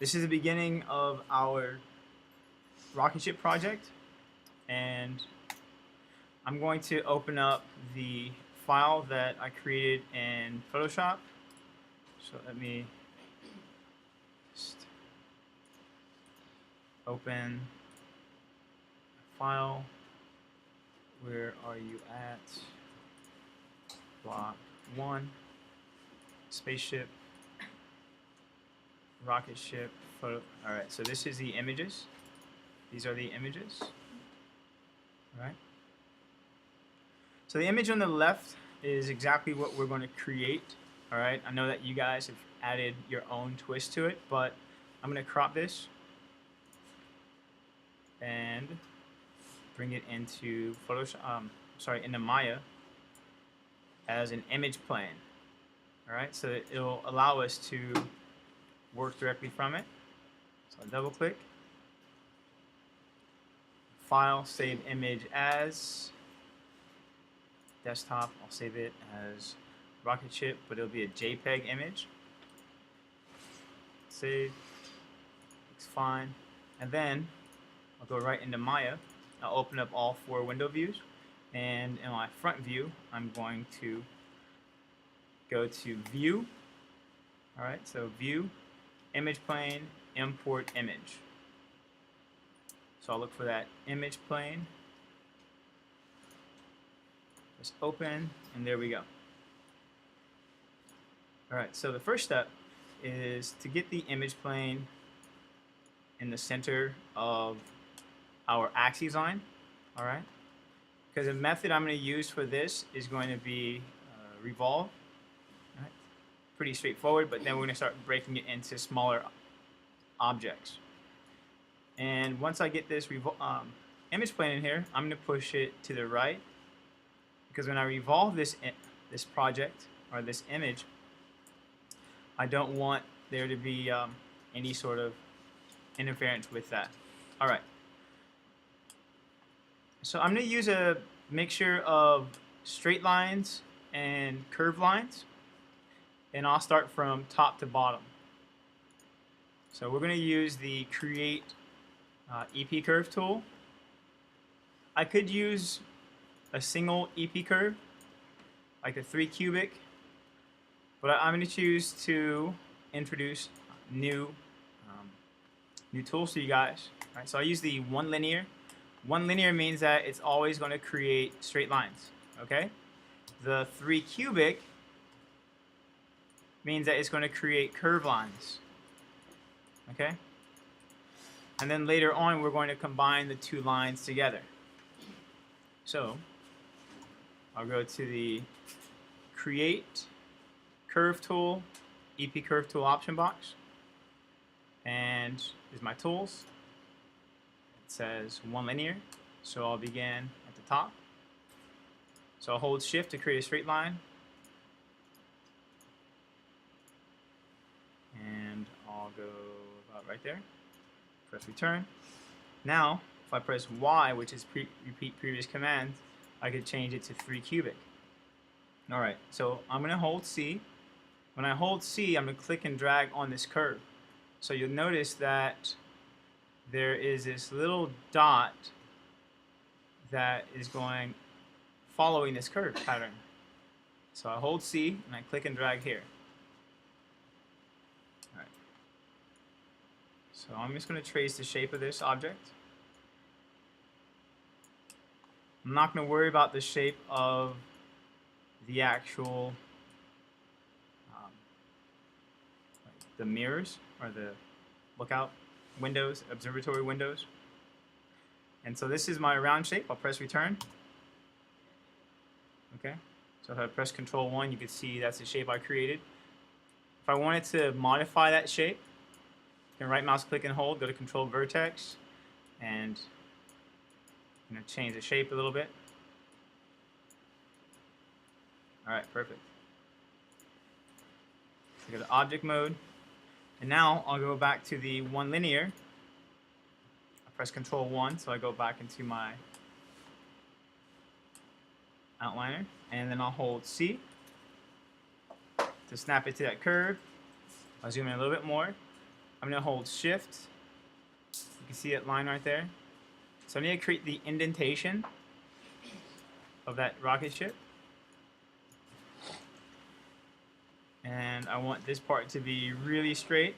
This is the beginning of our rocket ship project, and I'm going to open up the file that I created in Photoshop. So let me just open a file. Where are you at? Block 1, spaceship, rocket ship, photo. Alright, so this is the images. These are the images. Alright. So the image on the left is exactly what we're going to create. Alright, I know that you guys have added your own twist to it, but I'm going to crop this and bring it into Photoshop, into Maya as an image plane. Alright, so it'll allow us to work directly from it. So I'll double click. File, save image as desktop. I'll save it as rocket ship, but it'll be a JPEG image. Save. Looks fine. And then I'll go right into Maya. I'll open up all 4 window views. And in my front view, I'm going to go to View. Alright, so View, Image Plane, Import Image. So I'll look for that image plane. Just open, and there we go. Alright, so the first step is to get the image plane in the center of our axis line. Alright, because the method I'm going to use for this is going to be revolve. Right. Pretty straightforward, but then we're going to start breaking it into smaller objects. And once I get this image plane in here, I'm going to push it to the right, because when I revolve this project or this image, I don't want there to be any sort of interference with that. All right. So I'm going to use a mixture of straight lines and curved lines, and I'll start from top to bottom. So we're going to use the Create EP Curve tool. I could use a single EP curve, like a 3 cubic, but I'm going to choose to introduce new tools to you guys. All right, so I use the 1 linear. 1 linear means that it's always going to create straight lines. Okay, the 3 cubic means that it's going to create curved lines. Okay. And then later on, we're going to combine the 2 lines together. So I'll go to the Create Curve Tool, EP Curve Tool option box. And here's my tools. It says 1 linear. So I'll begin at the top. So I'll hold Shift to create a straight line. And I'll go about right there. Press return. Now, if I press Y, which is repeat previous command, I could change it to 3 cubic. Alright, so I'm going to hold C. When I hold C, I'm going to click and drag on this curve. So you'll notice that there is this little dot that is following this curve pattern. So I hold C and I click and drag here. So I'm just going to trace the shape of this object. I'm not going to worry about the shape of the actual the mirrors or the lookout windows, observatory windows. And so this is my round shape. I'll press return. Okay. So if I press Control 1, you can see that's the shape I created. If I wanted to modify that shape, you can right mouse click and hold, go to Control Vertex, and change the shape a little bit. Alright, perfect. So go to Object Mode, and now I'll go back to the 1 linear. I press Control 1, so I go back into my outliner, and then I'll hold C to snap it to that curve. I'll zoom in a little bit more. I'm going to hold shift. You can see that line right there. So I need to create the indentation of that rocket ship. And I want this part to be really straight.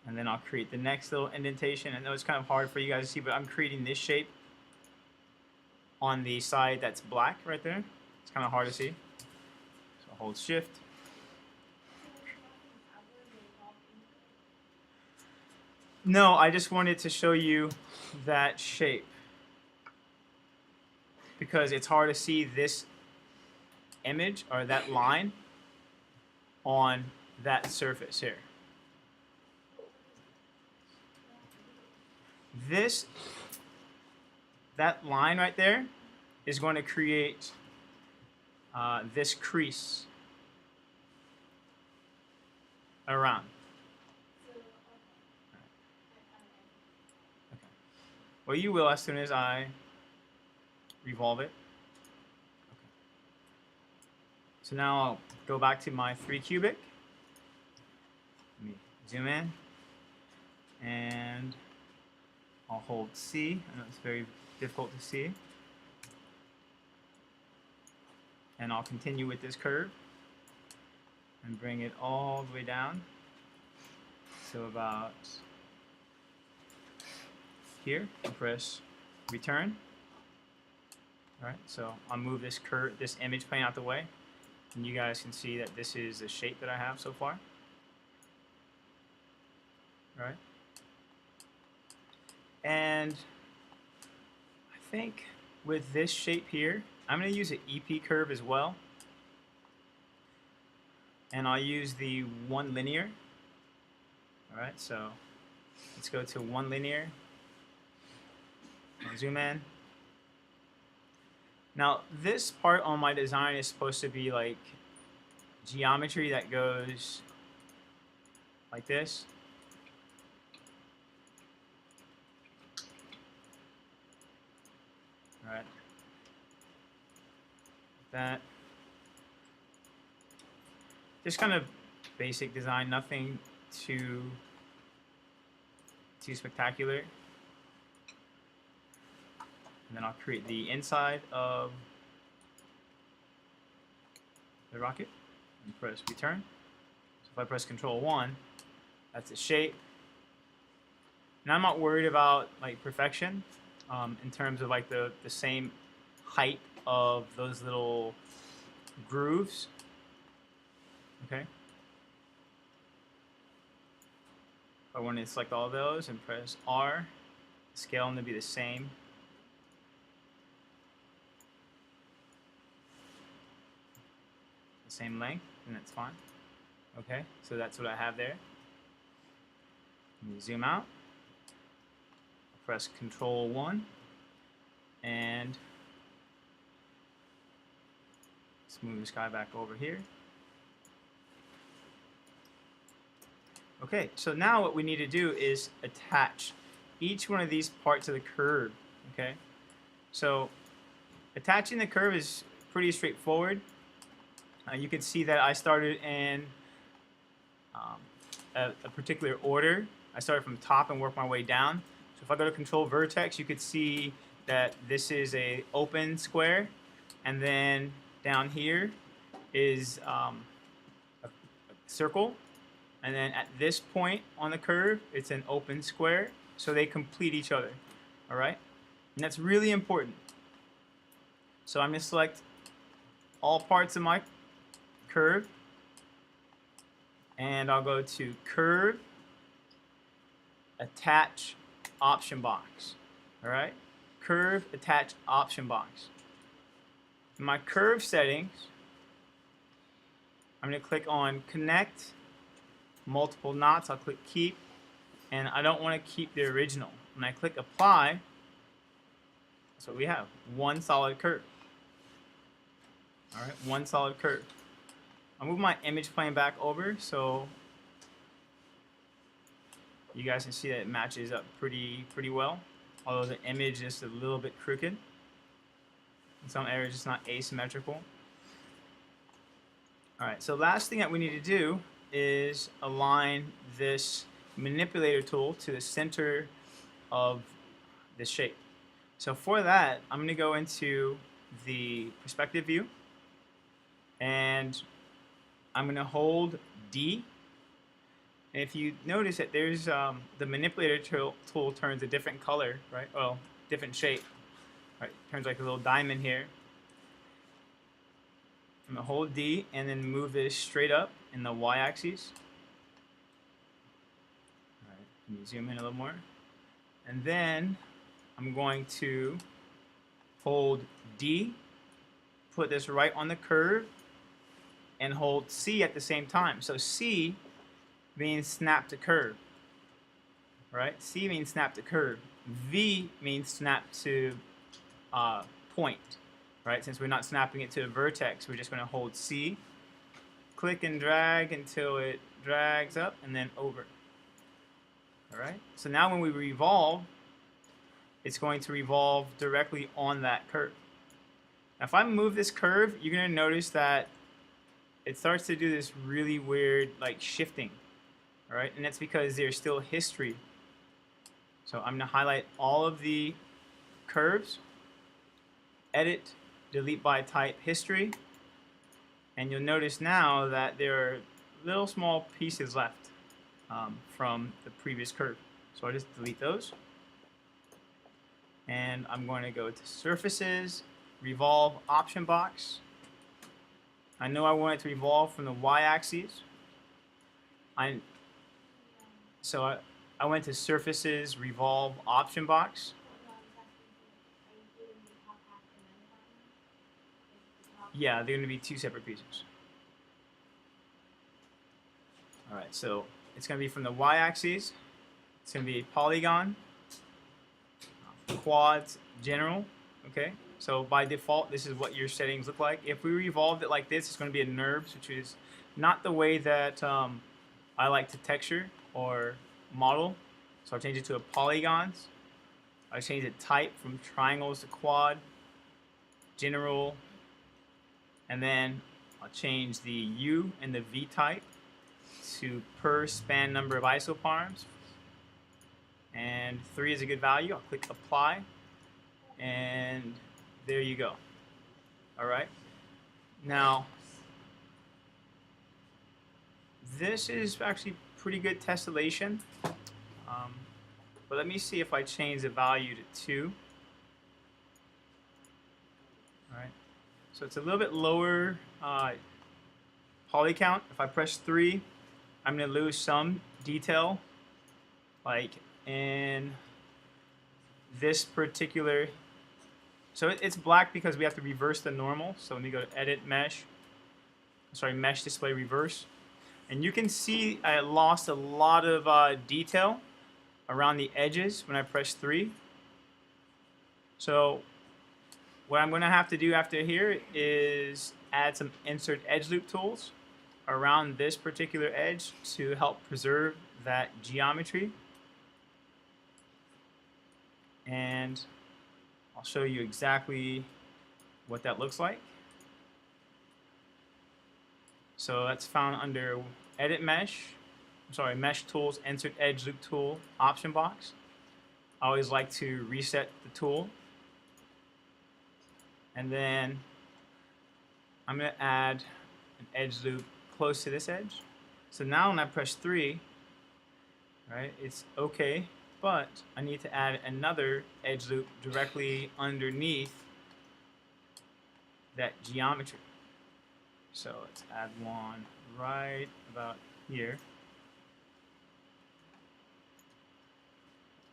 And then I'll create the next little indentation. I know it's kind of hard for you guys to see, but I'm creating this shape on the side that's black right there. It's kind of hard to see. So I'll hold shift. No, I just wanted to show you that shape because it's hard to see this image or that line on that surface here. That line right there is going to create this crease around. Okay. Well, you will as soon as I revolve it. Okay. So now I'll go back to my 3 cubic. Let me zoom in. And I'll hold C. I know it's very difficult to see. And I'll continue with this curve and bring it all the way down. So about here, and press return. All right, so I'll move this curve, this image plane out the way, and you guys can see that this is the shape that I have so far. All right. And I think with this shape here, I'm going to use an EP curve as well. And I'll use the 1 linear. All right, so let's go to 1 linear. I'll zoom in. Now, this part on my design is supposed to be like geometry that goes like this. All right. That. Just kind of basic design, nothing too spectacular. And then I'll create the inside of the rocket and press return. So if I press Control 1, that's the shape. Now I'm not worried about like perfection in terms of like the same height of those little grooves. Okay. I want to select all of those and press R. Scale them to be the same. The same length, and that's fine. Okay, so that's what I have there. Let me zoom out. Press Control 1 and let's move this guy back over here. Okay, so now what we need to do is attach each one of these parts of the curve. Okay, so attaching the curve is pretty straightforward. You can see that I started in a particular order. I started from top and worked my way down. So if I go to Control Vertex, you could see that this is a open square, and then down here is a circle. And then at this point on the curve, it's an open square, so they complete each other, all right? And that's really important. So I'm going to select all parts of my curve, and I'll go to Curve, Attach Option Box, all right? Curve, Attach Option Box. In my curve settings, I'm going to click on Connect, multiple knots. I'll click keep, and I don't want to keep the original. When I click apply, that's what we have, one solid curve. All right, one solid curve. I'll move my image plane back over so you guys can see that it matches up pretty well, although the image is a little bit crooked. In some areas it's not asymmetrical. All right, so last thing that we need to do is align this manipulator tool to the center of this shape. So for that, I'm going to go into the perspective view, and I'm going to hold D. And if you notice that there's the manipulator tool turns a different color, right? Well, different shape, right? Turns like a little diamond here. I'm going to hold D and then move this straight up in the y-axis. All right, let me zoom in a little more. And then I'm going to hold D, put this right on the curve, and hold C at the same time. So C means snap to curve, right? C means snap to curve. V means snap to point, right? Since we're not snapping it to a vertex, we're just going to hold C, click and drag until it drags up and then over. All right. So now when we revolve, it's going to revolve directly on that curve. Now if I move this curve, you're going to notice that it starts to do this really weird like shifting. All right, and that's because there's still history. So I'm going to highlight all of the curves, edit, delete by type history, and you'll notice now that there are little small pieces left from the previous curve. So I just delete those. And I'm going to go to Surfaces, Revolve option box. I know I want it to revolve from the y-axis. So I went to Surfaces, Revolve option box. Yeah, they're going to be two separate pieces. All right, so it's going to be from the y-axis. It's going to be polygon, quads, general. Okay, so by default, this is what your settings look like. If we revolved it like this, it's going to be a NURBS, which is not the way that I like to texture or model. So I'll change it to a polygons. I change the type from triangles to quad, general, and then I'll change the U and the V type to per span number of isoparms. And 3 is a good value. I'll click apply, and there you go. All right. Now, this is actually pretty good tessellation. But let me see if I change the value to 2. All right. So it's a little bit lower poly count. If I press 3, I'm going to lose some detail, like in this particular. So it's black because we have to reverse the normal. So let me go to Edit Mesh. Sorry, Mesh Display Reverse. And you can see I lost a lot of detail around the edges when I press 3. So what I'm going to have to do after here is add some Insert Edge Loop tools around this particular edge to help preserve that geometry. And I'll show you exactly what that looks like. So that's found under Edit Mesh. Mesh Tools, Insert Edge Loop Tool option box. I always like to reset the tool. And then I'm going to add an edge loop close to this edge. So now when I press 3, right, it's okay, but I need to add another edge loop directly underneath that geometry. So let's add one right about here.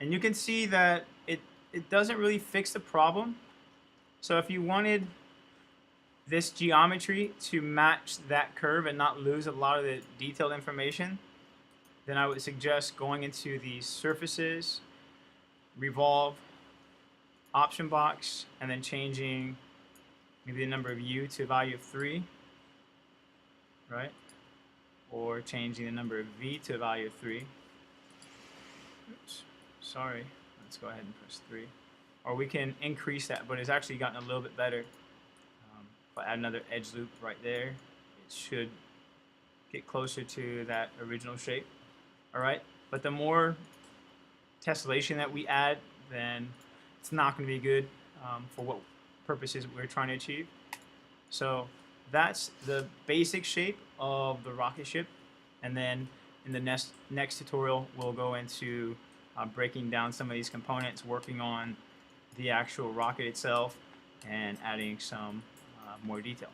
And you can see that it doesn't really fix the problem. So if you wanted this geometry to match that curve and not lose a lot of the detailed information, then I would suggest going into the Surfaces, Revolve option box, and then changing maybe the number of U to a value of 3, right? Or changing the number of V to a value of 3. Oops, sorry. Let's go ahead and press 3. Or we can increase that, but it's actually gotten a little bit better. If I add another edge loop right there, it should get closer to that original shape. All right, but the more tessellation that we add, then it's not going to be good for what purposes we're trying to achieve. So that's the basic shape of the rocket ship, and then in the next tutorial we'll go into breaking down some of these components, working on the actual rocket itself, and adding some more detail.